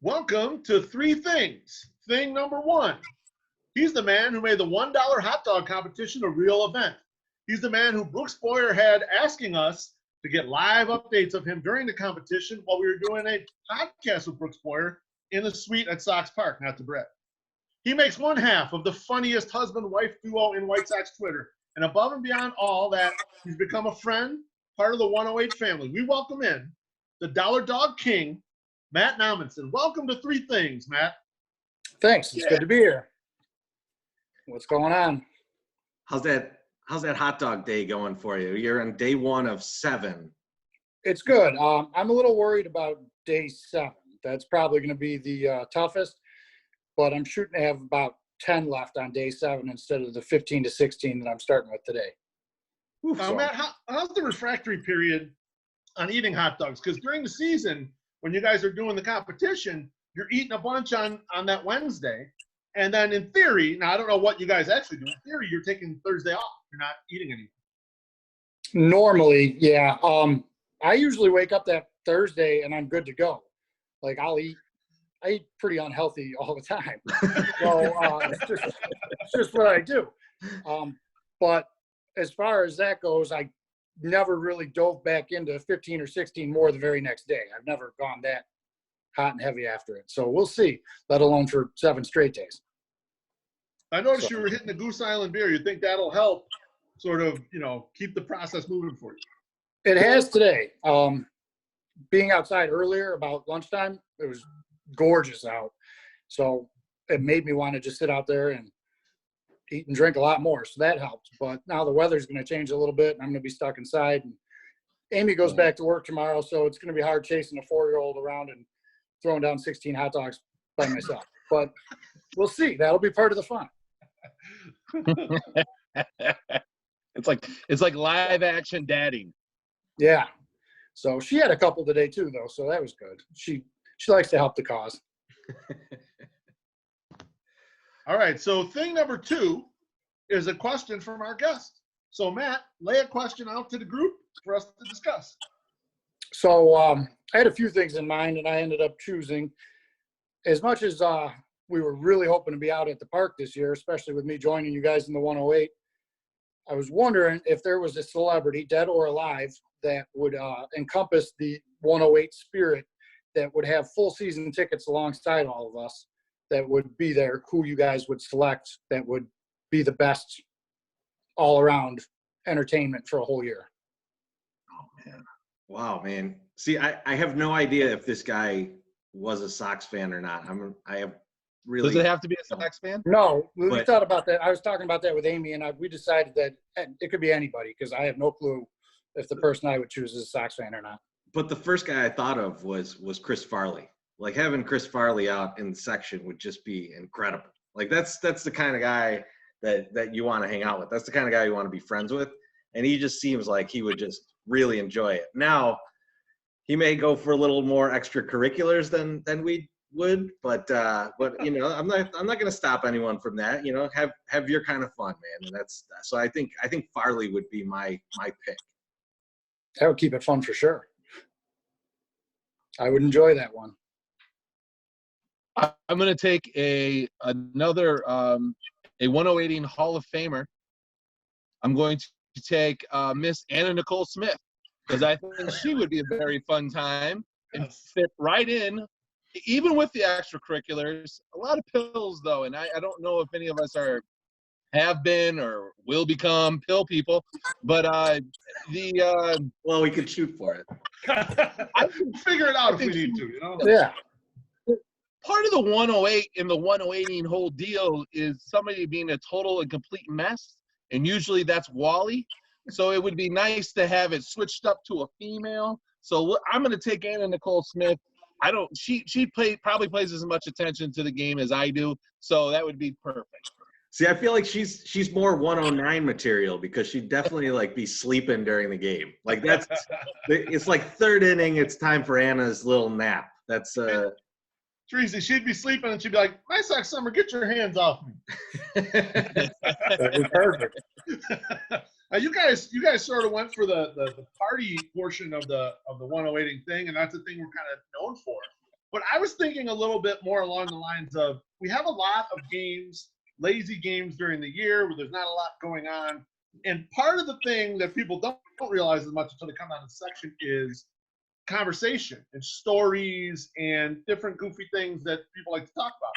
Welcome to Three Things. Thing number one. He's the man who made the $1 hot dog competition a real event. He's the man who Brooks Boyer had asking us to get live updates of him during the competition while we were doing a podcast with Brooks Boyer in the suite at Sox Park, not the Brett. He makes one half of the funniest husband-wife duo in White Sox Twitter. And above and beyond all that, he's become a friend, part of the 108 family. We welcome in the Dollar Dog King, Matt Nommensen. Welcome to Three Things, Matt. Thanks. It's good to be here. What's going on? How's that hot dog day going for you? You're on day 1 of 7. It's good. I'm a little worried about day 7. That's probably going to be the toughest, but I'm shooting to have about 10 left on day 7 instead of the 15 to 16 that I'm starting with today. Matt, how's the refractory period on eating hot dogs? Because during the season, when you guys are doing the competition, you're eating a bunch on that Wednesday. And then in theory, now I don't know what you guys actually do. In theory, you're taking Thursday off. You're not eating anything. Normally, yeah. I usually wake up that Thursday and I'm good to go. Like I eat pretty unhealthy all the time. So it's just what I do. But as far as that goes, I never really dove back into 15 or 16 more the very next day. I've never gone that hot and heavy after it. So we'll see, let alone for 7 straight days. I noticed you were hitting the Goose Island beer. You think that'll help sort of, keep the process moving for you? It has today. Being outside earlier about lunchtime, it was gorgeous out. So it made me want to just sit out there and eat and drink a lot more. So that helped. But now the weather's going to change a little bit and I'm going to be stuck inside. And Amy goes back to work tomorrow. So it's going to be hard chasing a 4-year-old around and throwing down 16 hot dogs by myself. But we'll see. That'll be part of the fun. It's like live action dadding. Yeah. So she had a couple today too, though. So that was good. She likes to help the cause. All right. So thing number 2 is a question from our guest. So Matt, lay a question out to the group for us to discuss. So I had a few things in mind, and I ended up choosing, as much as we were really hoping to be out at the park this year, especially with me joining you guys in the 108. I was wondering if there was a celebrity, dead or alive, that would encompass the 108 spirit, that would have full season tickets alongside all of us, that would be there, who you guys would select, that would be the best all around entertainment for a whole year. Oh, man. Wow, man. See, I have no idea if this guy was a Sox fan or not. I have really. Does it have to be a Sox fan? No, we thought about that. I was talking about that with Amy, and we decided that it could be anybody because I have no clue if the person I would choose is a Sox fan or not. But the first guy I thought of was Chris Farley. Like having Chris Farley out in the section would just be incredible. Like that's the kind of guy that you want to hang out with. That's the kind of guy you want to be friends with. And he just seems like he would just really enjoy it. Now, he may go for a little more extracurriculars than we would, but I'm not going to stop anyone from that. Have your kind of fun, man. And so I think Farley would be my pick. That would keep it fun for sure. I would enjoy that one. I'm going to take another 108 Hall of Famer. I'm going to take Miss Anna Nicole Smith, because I think she would be a very fun time and fit right in, even with the extracurriculars. A lot of pills, though, and I don't know if any of us have been or will become pill people, but well, we could shoot for it. I can figure it out if we need to, Yeah. Part of the 108 and the 108 whole deal is somebody being a total and complete mess, and usually that's Wally. So it would be nice to have it switched up to a female. So I'm going to take Anna Nicole Smith. She probably plays as much attention to the game as I do, so that would be perfect. See, I feel like she's more 109 material because she'd definitely be sleeping during the game. Like it's like third inning. It's time for Anna's little nap. That's Teresa, she'd be sleeping and she'd be like, "My Sox Summer, get your hands off me." That'd be perfect. You guys sort of went for the party portion of the 108 thing, and that's the thing we're kind of known for. But I was thinking a little bit more along the lines of we have a lot of games, lazy games during the year where there's not a lot going on. And part of the thing that people don't realize as much until they come down to the section is conversation and stories and different goofy things that people like to talk about.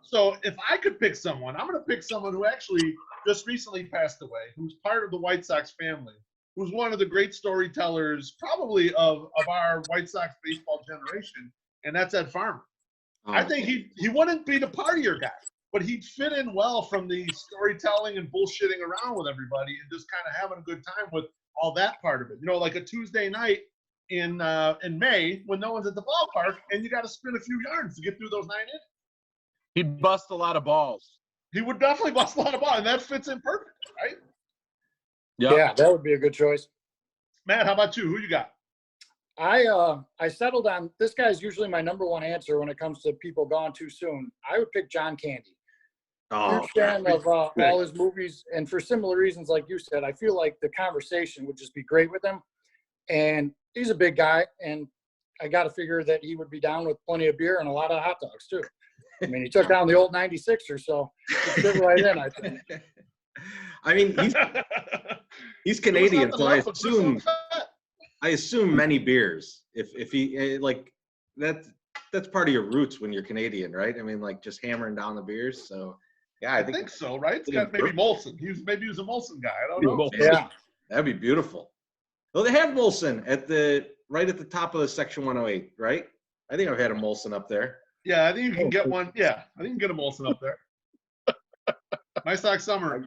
So if I could pick someone, I'm going to pick someone who actually just recently passed away, who's part of the White Sox family, who's one of the great storytellers probably of our White Sox baseball generation, and that's Ed Farmer. I think he wouldn't be the partier guy, but he'd fit in well from the storytelling and bullshitting around with everybody and just kind of having a good time with all that part of it. You know, like a Tuesday night in May when no one's at the ballpark and you got to spin a few yards to get through those 9 innings. He'd bust a lot of balls. He would definitely bust a lot of balls, and that fits in perfect, right? Yep. Yeah, that would be a good choice. Matt, how about you? Who you got? I settled on this guy's usually my number one answer when it comes to people gone too soon. I would pick John Candy. Huge fan of all his movies, and for similar reasons, like you said, I feel like the conversation would just be great with him. And he's a big guy, and I got to figure that he would be down with plenty of beer and a lot of hot dogs too. I mean, he took down the old 96 or so. He fit right in, I think. I mean, he's Canadian, so I assume many beers. If he like that's part of your roots when you're Canadian, right? I mean, like just hammering down the beers. So yeah, I think so, right? It's got maybe Molson. Maybe he was a Molson guy. I don't know. Yeah, that'd be beautiful. Well, they have Molson right at the top of the section 108, right? I think I've had a Molson up there. Yeah, I think you can get one. Yeah, I think you can get a Molson up there. My Sox summer.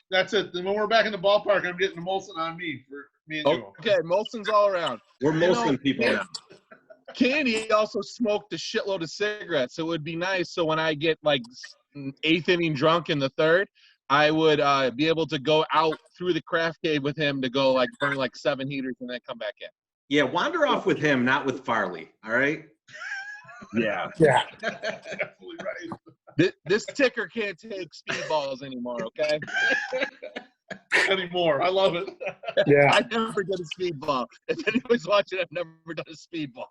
That's it. Then when we're back in the ballpark, I'm getting a Molson on me for me and you. Okay, Molson's all around. We're Molson people now. Candy also smoked a shitload of cigarettes, so it would be nice. So when I get like 8th inning drunk in the 3rd, I would be able to go out through the craft cave with him to go like burn like 7 heaters and then come back in. Yeah, wander off with him, not with Farley. All right. Yeah. yeah. Absolutely right. This ticker can't take speedballs anymore, okay? Anymore. I love it. Yeah. I never did a speedball. If anyone's watching, I've never done a speedball.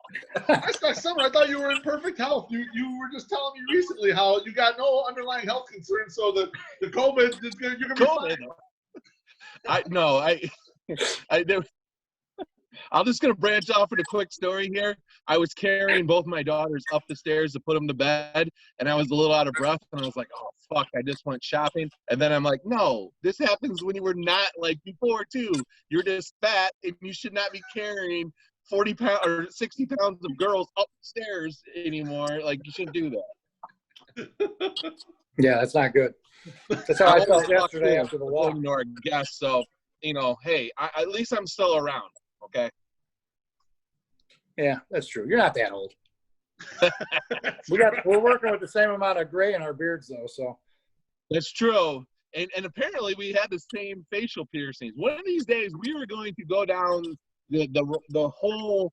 Summer, I thought you were in perfect health. You were just telling me recently how you got no underlying health concerns, so the COVID is good. You're gonna be fine. I'm just going to branch off with a quick story here. I was carrying both my daughters up the stairs to put them to bed, and I was a little out of breath, and I was like, oh, fuck, I just went shopping. And then I'm like, no, this happens when you were not like before, too. You're just fat, and you should not be carrying 40 pounds or 60 pounds of girls upstairs anymore. Like, you shouldn't do that. Yeah, that's not good. That's how I felt yesterday after the walk. Or guess, so, hey, at least I'm still around. Okay. Yeah, that's true. You're not that old. We're working with the same amount of gray in our beards though, so. That's true. And apparently we had the same facial piercings. One of these days we were going to go down the whole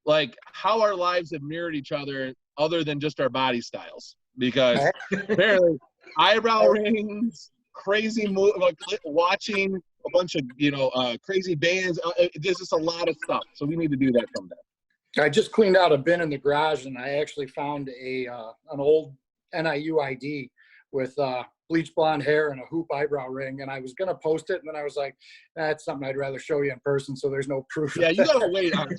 like how our lives have mirrored each other than just our body styles. Because apparently eyebrow rings, crazy like watching a bunch of crazy bands. There's just a lot of stuff, so we need to do that someday. I just cleaned out a bin in the garage, and I actually found an old NIU ID with bleach blonde hair and a hoop eyebrow ring, and I was gonna post it, and then I was like, that's something I'd rather show you in person, so there's no proof. Yeah, you gotta wait on it.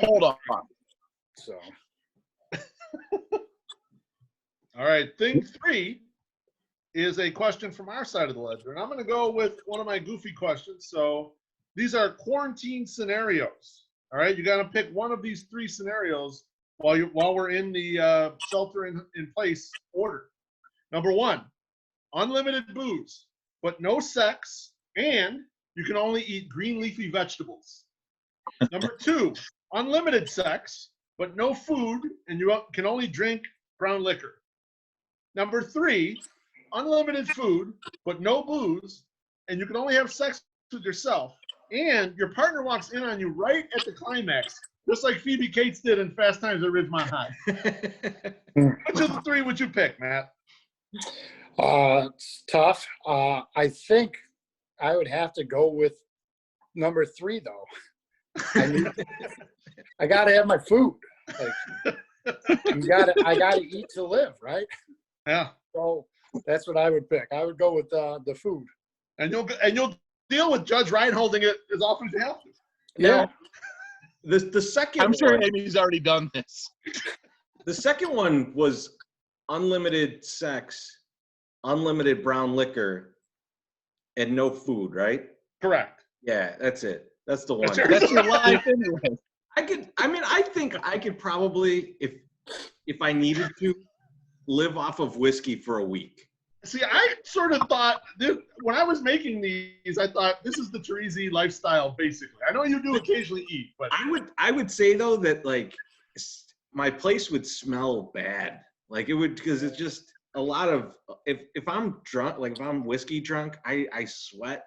Hold on. So. All right, thing 3 is a question from our side of the ledger. And I'm going to go with one of my goofy questions. So these are quarantine scenarios. All right, you got to pick one of these 3 scenarios while we're in the shelter in place order. Number 1, unlimited booze, but no sex, and you can only eat green leafy vegetables. Number 2, unlimited sex, but no food, and you can only drink brown liquor. Number 3, unlimited food, but no booze, and you can only have sex with yourself. And your partner walks in on you right at the climax, just like Phoebe Cates did in Fast Times at Ridgemont High. Which of the 3 would you pick, Matt? It's tough. I think I would have to go with number 3, though. I I got to have my food. Like, I got to eat to live, right? Yeah. So that's what I would pick. I would go with the food. And you'll deal with Judge Ryan holding it as often as you have to. Yeah. The second I'm sure one, Amy's already done this. the second one was unlimited sex, unlimited brown liquor, and no food, right? Correct. Yeah, that's it. That's the one. That's your life anyway. I think I could probably, if I needed to, live off of whiskey for a week. See, I sort of thought when I was making these, I thought this is the Teresi lifestyle, basically. I know you do occasionally eat, but I would say though that like my place would smell bad. Like it would, because it's just a lot of if I'm drunk, like if I'm whiskey drunk, I sweat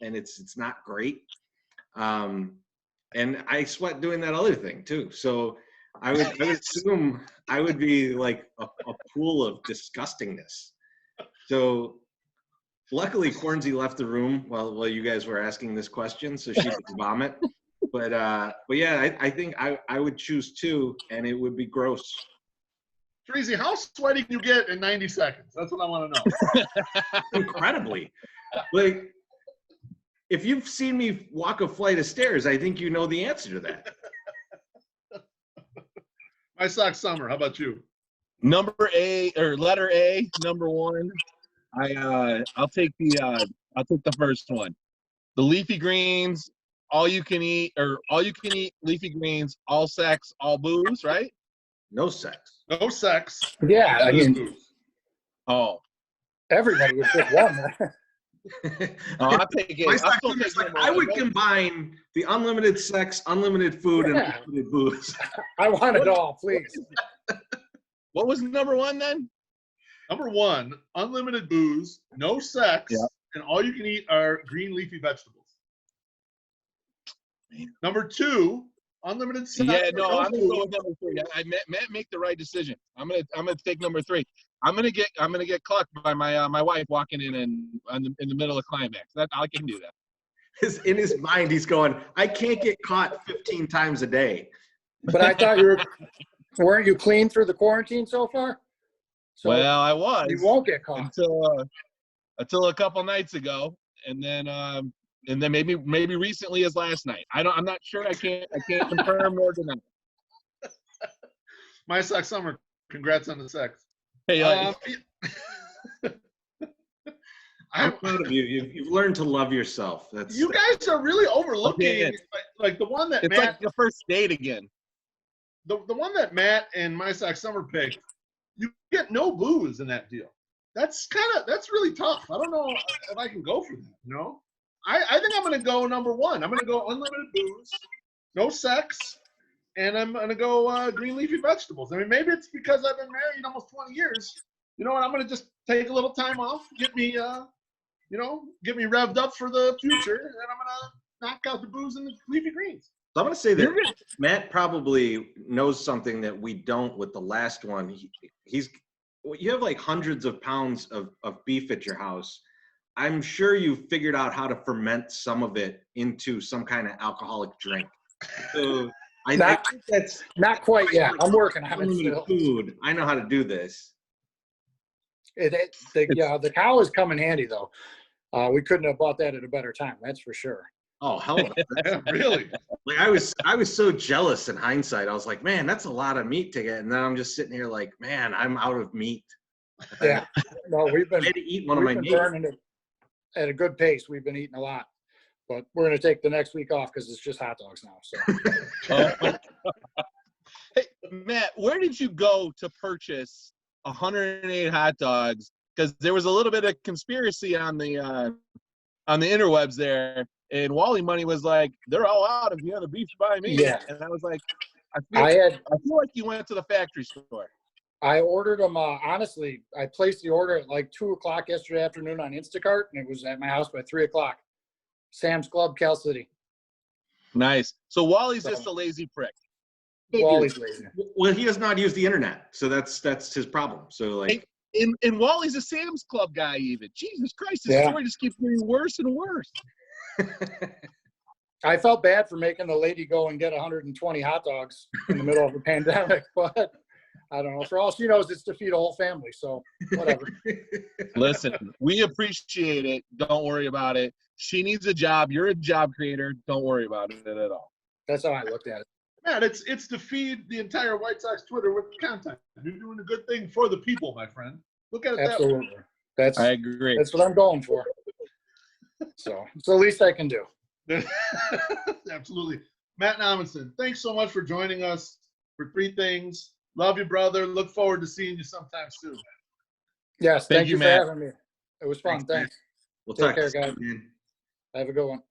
and it's not great. And I sweat doing that other thing too. So I would assume I would be like a pool of disgustingness. So luckily Cornsey left the room while you guys were asking this question, so she could vomit. But yeah, I think I would choose 2, and it would be gross. Teresi, how sweaty can you get in 90 seconds? That's what I want to know. Incredibly. Like, if you've seen me walk a flight of stairs, I think you know the answer to that. My sock Summer. How about you? Letter A, number 1. I'll take the first one. The leafy greens, all you can eat leafy greens, all sex, all booze, right? No sex. No sex. Yeah, I mean, booze. Oh. everybody would pick one. I'll take it. My I'll sock still Summer's take like, number I would 1. combine the unlimited sex, unlimited food, Yeah. and unlimited booze. I want it all, please. What was number 1 then? Number 1, unlimited booze, no sex, Yep. and all you can eat are green leafy vegetables. Man. Number 2, unlimited sex. Yeah, no, I'm gonna food. go with number 3. Matt make the right decision. I'm gonna take number 3. I'm gonna get clucked by my wife walking in in the middle of climax. I can do that. In his mind, he's going, I can't get caught 15 times a day. But I thought weren't you clean through the quarantine so far? So Well, I was you won't get caught. until a couple nights ago, and then maybe recently as last night. I'm not sure. I can't confirm nor deny. My sock Summer. Congrats on the sex. Hey, I'm proud of you. You've learned to love yourself. You guys are really overlooking like the one that it's Matt. like the first date again. The one that Matt and My Sock Summer picked, you get no booze in that deal. That's really tough. I don't know if I can go for that, you know? I think I'm gonna go number 1. I'm gonna go unlimited booze, no sex, and I'm gonna go green leafy vegetables. I mean, maybe it's because I've been married almost 20 years. You know what? I'm gonna just take a little time off, get me revved up for the future, and then I'm gonna knock out the booze and the leafy greens. So I'm going to say that Matt probably knows something that we don't with the last one. You have like hundreds of pounds of beef at your house. I'm sure you figured out how to ferment some of it into some kind of alcoholic drink. So I think that's not quite yet. I'm working on it still. Food. I know how to do this. The cow has come in handy though. We couldn't have bought that at a better time. That's for sure. Oh, hell no. Really? Like I was so jealous in hindsight. I was like, man, that's a lot of meat to get. And then I'm just sitting here like, man, I'm out of meat. Yeah. No, we've been I had to eat one of my meat. burning it at a good pace. We've been eating a lot. But we're gonna take the next week off because it's just hot dogs now. So Hey, Matt, where did you go to purchase 108 hot dogs? Because there was a little bit of conspiracy on the interwebs there. And Wally Money was like, they're all out if you have the beef by me. Yeah. And I was like, I feel like you went to the factory store. I ordered them. Honestly, I placed the order at like 2:00 yesterday afternoon on Instacart, and it was at my house by 3:00. Sam's Club, Cal City. Nice. So Wally's just a lazy prick. Wally's lazy. Well, he does not use the internet, so that's his problem. So like, and Wally's a Sam's Club guy even. Jesus Christ, this story just keeps getting worse and worse. I felt bad for making the lady go and get 120 hot dogs in the middle of a pandemic, but I don't know. For all she knows, it's to feed a whole family. So whatever. Listen, we appreciate it. Don't worry about it. She needs a job. You're a job creator. Don't worry about it at all. That's how I looked at it. Man, it's to feed the entire White Sox Twitter with content. You're doing a good thing for the people, my friend. Look at it Absolutely. I agree. That's what I'm going for. So it's the least I can do. that way. Absolutely. Matt Nommensen, thanks so much for joining us for Three Things. Love you, brother. Look forward to seeing you sometime soon. Yes. Thank you for Matt. having me. It was fun. Thanks. We'll Take talk care, to you guys. soon, man. Have a good one.